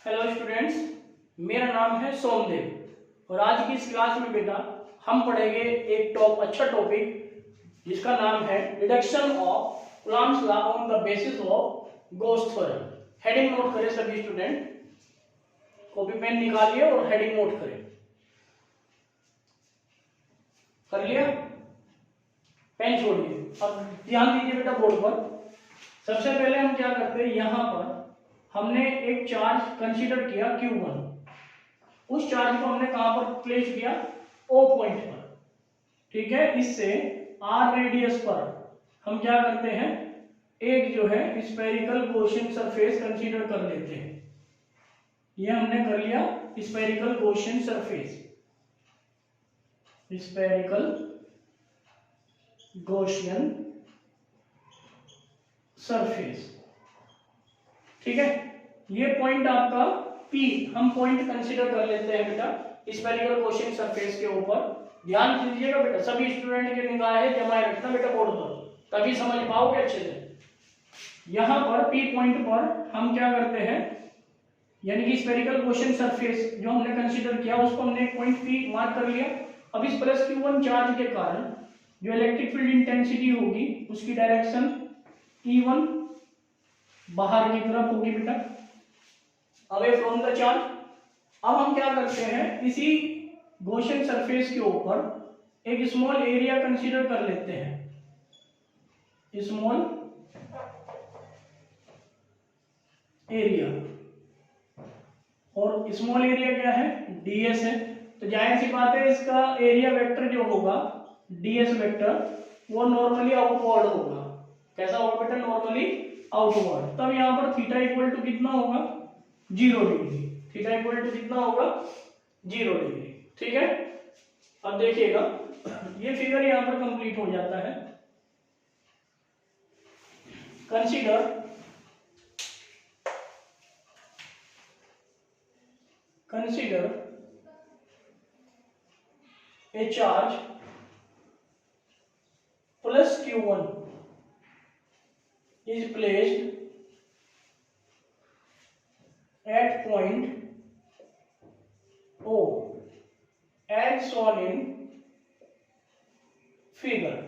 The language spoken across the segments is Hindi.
हेलो स्टूडेंट्स, मेरा नाम है सोमदेव और आज की इस क्लास में बेटा हम पढ़ेंगे एक अच्छा टॉपिक जिसका नाम है deduction of Coulomb's law on the basis of Gauss theorem. Heading note करें सभी स्टूडेंट, कॉपी पेन निकालिए और हेडिंग नोट करें। कर लिया? पेन छोड़िए, अब ध्यान दीजिए बेटा बोर्ड पर। सबसे पहले हम क्या करते हैं, यहाँ पर हमने एक चार्ज कंसीडर किया Q1। उस चार्ज को हमने कहां पर प्लेस किया? O पॉइंट पर। ठीक है, इससे R रेडियस पर हम क्या करते हैं, एक जो है स्फेरिकल गॉसियन सरफेस कंसीडर कर लेते हैं। ये हमने कर लिया spherical Gaussian surface, spherical Gaussian surface. ठीक है, ये पॉइंट आपका P हम पॉइंट कंसीडर कर लेते हैं बेटा स्फेरिकल गॉसियन सरफेस के ऊपर। ध्यान दीजिएगा बेटा, सभी स्टूडेंट के निगाहें जमाए रखना बेटा बोर्ड पर, तभी समझ पाओगे अच्छे से। यहां पर P पॉइंट पर हम क्या करते हैं, यानी कि स्फेरिकल गॉसियन सरफेस जो हमने कंसीडर किया उसको हमने एक पॉइंट P मार्क कर लिया। अब इस प्लस Q1 चार्ज के कारण जो इलेक्ट्रिक फील्ड इंटेंसिटी होगी उसकी डायरेक्शन E1 बाहर की तरफ होगी बेटा, अवे फ्रॉम द चार्ज। अब हम क्या करते हैं, इसी गॉसियन सरफेस के ऊपर एक स्मॉल एरिया कंसीडर कर लेते हैं, स्मॉल एरिया। और स्मॉल एरिया क्या है? ds है। तो जाहिर सी बात है इसका एरिया वेक्टर जो होगा ds वेक्टर वो नॉर्मली आउटवर्ड होगा। कैसा होगा बेटा? Normally outward. तब यहां पर थीटा इक्वल टू कितना होगा? 0 डिग्री। थीटा इक्वल टू कितना होगा? 0 डिग्री। ठीक है, अब देखिएगा ये फिगर यहां पर कंप्लीट हो जाता है। Consider a charge plus Q1 is placed at point O as shown in figure।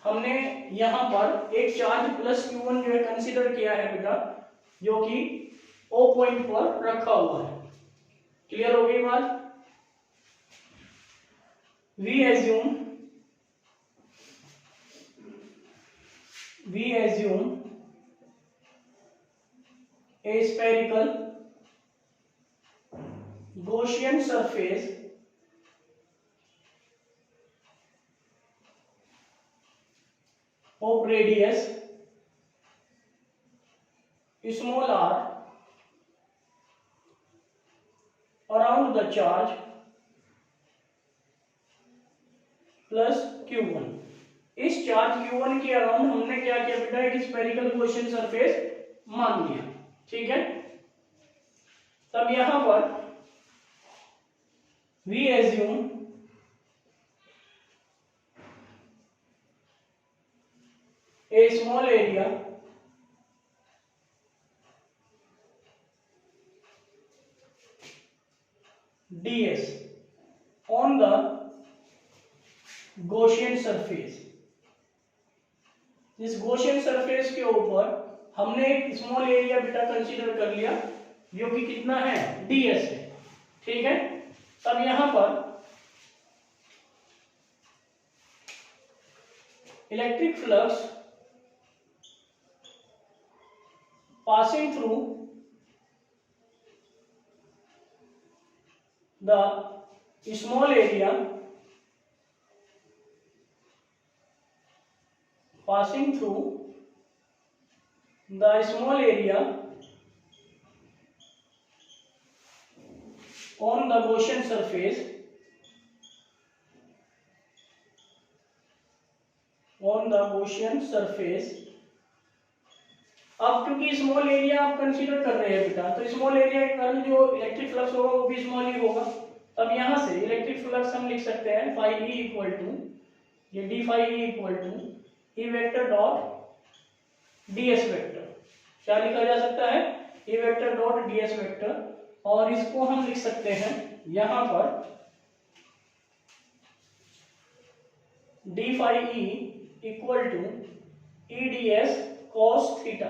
हमने यहां पर एक चार्ज प्लस Q1 जो है कंसीडर किया है बेटा, जो कि O पॉइंट पर रखा हुआ है। क्लियर हो गई बात? We assume a spherical Gaussian surface of radius small r around the charge plus Q1। इस चार्ज Q1 के अराउंड हमने क्या किया बेटा, एक स्फेरिकल गॉसियन सरफेस मान लिया। ठीक है, तब यहां पर we assume a small area ds on the Gaussian surface. इस गॉसियन सरफेस के ऊपर हमने एक स्मॉल एरिया बेटा कंसीडर कर लिया जो कि कितना है? ds है। ठीक है, तब यहां पर electric flux passing through the small area passing through the small area on the Gaussian surface अब क्योंकि स्मॉल एरिया आप कंसीडर कर रहे हैं बेटा, तो स्मॉल एरिया के कारण जो इलेक्ट्रिक फ्लक्स होगा वो भी स्मॉल ही होगा। अब यहां से इलेक्ट्रिक फ्लक्स हम लिख सकते हैं phi e इक्वल टू, ये d phi e equal to E vector dot ds vector. क्या लिखा जा सकता है? E vector dot ds vector, और इसको हम लिख सकते हैं यहां पर d phi e equal to E ds cos theta.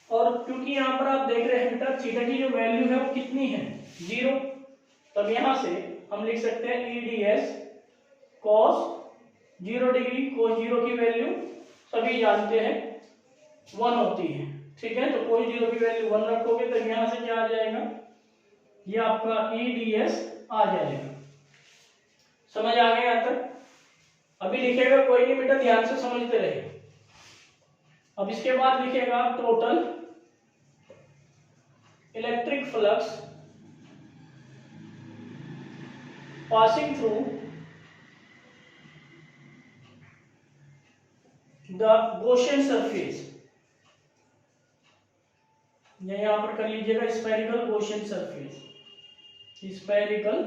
और क्योंकि यहाँ पर आप देख रहे हैं बेटा थीटा की जो वैल्यू है वो कितनी है 0, तब यहां से हम लिख सकते हैं ई ds cos 0 डिग्री। cos 0 की वैल्यू सभी जानते हैं 1 होती है, ठीक है। तो cos 0 की वैल्यू 1 रखोगे तो यहां से क्या आ जाएगा, ये आपका ई ds आ जाएगा। समझ आ गया यहाँ तक? अभी लिखेगा कोई नहीं बेटा, ध्यान से समझते रहे। अब इसके बाद लिखेगा total electric flux passing through the Gaussian surface, यहां पर कर लीजिएगा spherical Gaussian surface, spherical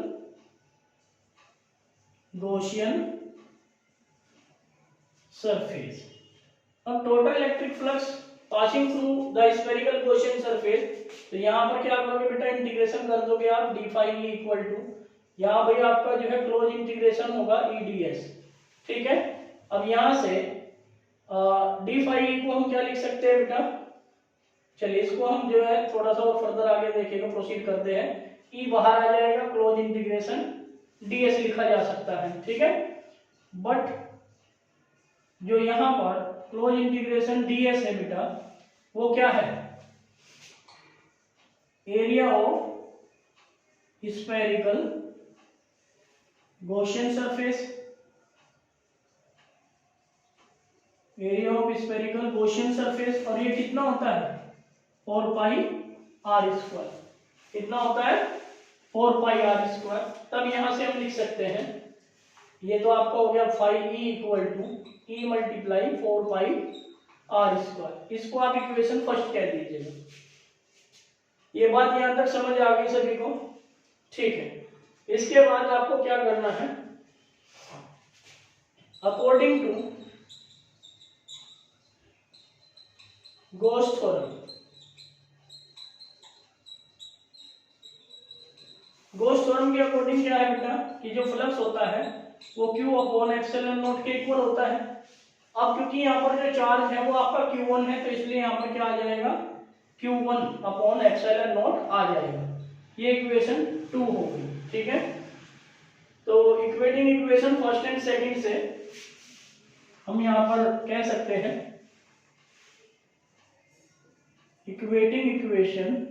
Gaussian surface. अब total electric flux passing through the spherical Gaussian surface, तो यहां पर क्या करोगे बेटा, इंटीग्रेशन कर दोगे आप D phi E equal to, यहां भाई आपका जो है क्लोज इंटीग्रेशन होगा ई डी एस, ठीक है। अब यहां से डी फाई ई को हम क्या लिख सकते हैं बेटा, चलिए इसको हम जो है थोड़ा सा और फर्दर आगे देखेंगे, प्रोसीड करते हैं। ई बाहर आ जाएगा, क्लोज इंटीग्रेशन ds लिखा जा सकता है, ठीक है। बट जो यहां पर क्लोज इंटीग्रेशन ds है बेटा, वो क्या है, area of spherical Gaussian surface, area of spherical Gaussian surface, और ये कितना होता है 4 पाई आर स्क्वायर, कितना होता है 4 पाई आर स्क्वायर। तब यहां से हम लिख सकते हैं, ये तो आपका हो गया phi E equal to E multiply 4 pi are square, इसको आप इक्वेशन फर्स्ट कह दीजिएगा। ये बात यहां तक समझ आ गई सभी को, ठीक है। इसके बाद आपको क्या करना है, according to Gauss theorem, Gauss theorem के अकॉर्डिंग क्या है बेटा कि जो फ्लक्स होता है वो Q अपॉन एप्सिलॉन नॉट के इक्वल होता है। अब क्योंकि यहाँ पर जो चार्ज है वो आपका Q1 है, तो इसलिए यहाँ पर क्या आ जाएगा Q1 अपॉन एप्सिलॉन नॉट आ जाएगा। ये इक्वेशन 2 होगी, ठीक है। तो equating equation first and second से हम यहाँ पर कह सकते हैं equating equation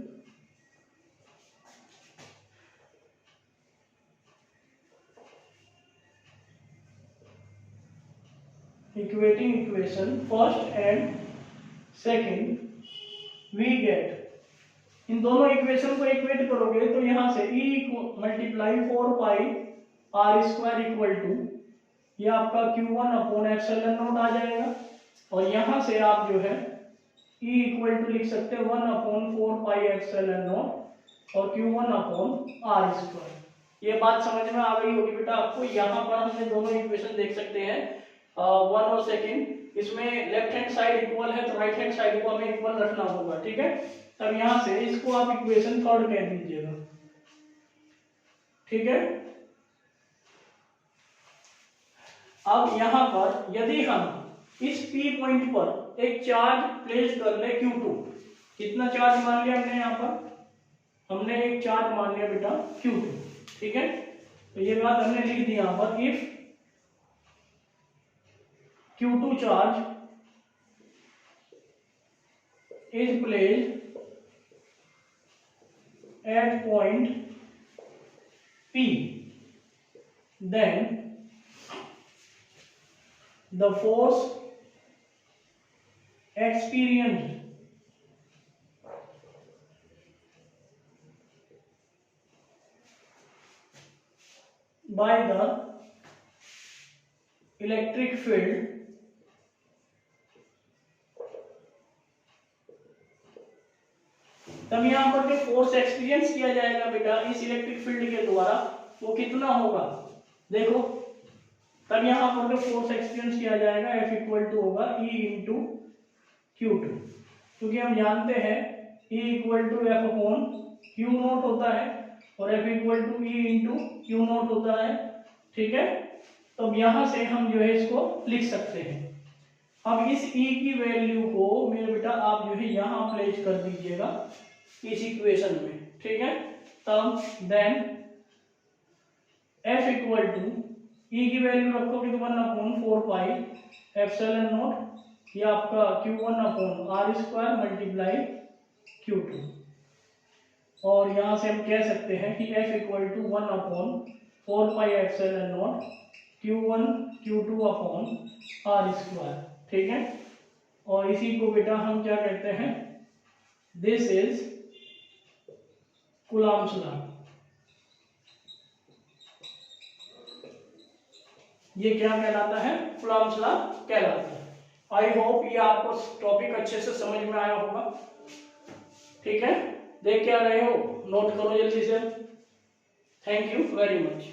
first and second we get, इन दोनों इक्वेशन को इक्वेट करोगे तो यहां से E multiply 4 pi are square equal to ये आपका Q1 अपॉन एप्सिलॉन नॉट आ जाएगा, और यहां से आप जो है E इक्वल टू लिख सकते हैं 1 अपॉन 4 पाई एप्सिलॉन नॉट और Q1 अपॉन आर स्क्वायर। ये बात समझ में आ गई होगी बेटा आपको। यहाँ पर हमने दोनों इक्वेशन देख सकते हैं 1 और सेकंड, इसमें लेफ्ट हैंड साइड इक्वल है तो राइट हैंड साइड को हमें इक्वल रखना होगा, ठीक है। तब यहां से इसको आप इक्वेशन थर्ड कह दीजिएगा, ठीक है। अब यहां पर यदि हम इस P पॉइंट पर एक चार्ज प्लेस कर ले Q2, कितना चार्ज मान लिया हमने, यहाँ पर हमने एक चार्ज मान लिया बेटा Q2, ठीक है। तो ये बात हमने लिख दी यहाँ पर, if Q2 charge is placed at point P, then the force experienced by the electric field तब यहां पर जो फोर्स एक्सपीरियंस किया जाएगा बेटा इस इलेक्ट्रिक फील्ड के द्वारा वो कितना होगा, देखो। तब यहां पर जो फोर्स एक्सपीरियंस किया जाएगा F इक्वल टू होगा E इंटू Q2, क्योंकि हम जानते हैं E equal to F upon Q naught होता है और F equal to E into Q naught होता है। ठीक है, तो अब यहां से हम जो है इसको लिख सकते हैं। अब इस E की वैल्यू को मेरे बेटा आप जो है यहां प्लेस कर दीजिएगा इस इक्वेशन में। ठीक है, तब then F equal to E की वैल्यू रखोगे तो 1/4 पाई एप्सिलॉन नॉट, ये आपका Q1/r² मल्टीप्लाई Q2। और यहां से हम कह सकते हैं कि F equal to 1/4 pi epsilon naught Q1 Q2/r²। ठीक है, और इसी को बेटा हम क्या कहते हैं, दिस इज कूलम्ब्स लॉ। ये क्या कहलाता है, कूलम्ब्स लॉ कहलाता है। आई होप ये आपको टॉपिक अच्छे से समझ में आया होगा। ठीक है, देख क्या रहे हो, नोट करो जल्दी से। Thank you very much.